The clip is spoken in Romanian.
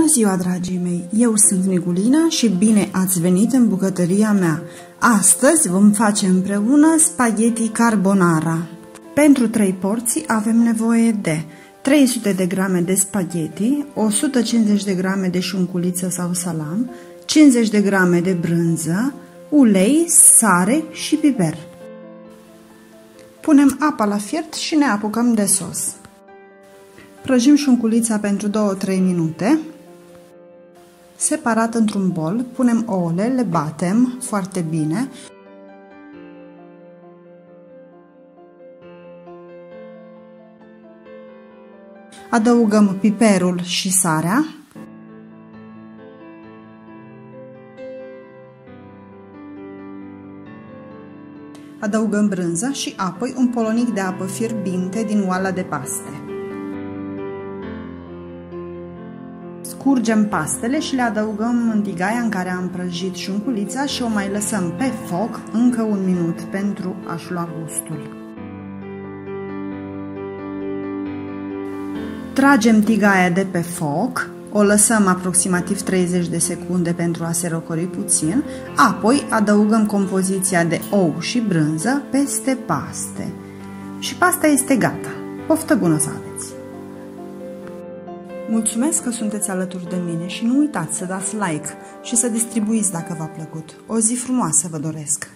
Bună ziua, dragii mei! Eu sunt Nigulina și bine ați venit în bucătăria mea. Astăzi vom face împreună spaghetti carbonara. Pentru 3 porții avem nevoie de 300 de grame de spaghetti, 150 de grame de șunculiță sau salam, 50 de grame de brânză, ulei, sare și piper. Punem apa la fiert și ne apucăm de sos. Prăjim șunculița pentru 2-3 minute. Separat într-un bol, punem ouăle, le batem foarte bine. Adăugăm piperul și sarea. Adăugăm brânza și apoi un polonic de apă fierbinte din oala de paste. Scurgem pastele și le adăugăm în tigaia în care am prăjit șunculița și o mai lăsăm pe foc încă 1 minut pentru a-și lua gustul. Tragem tigaia de pe foc, o lăsăm aproximativ 30 de secunde pentru a se răcori puțin, apoi adăugăm compoziția de ou și brânză peste paste. Și pasta este gata. Poftă bună să aveți! Mulțumesc că sunteți alături de mine și nu uitați să dați like și să distribuiți dacă v-a plăcut. O zi frumoasă vă doresc!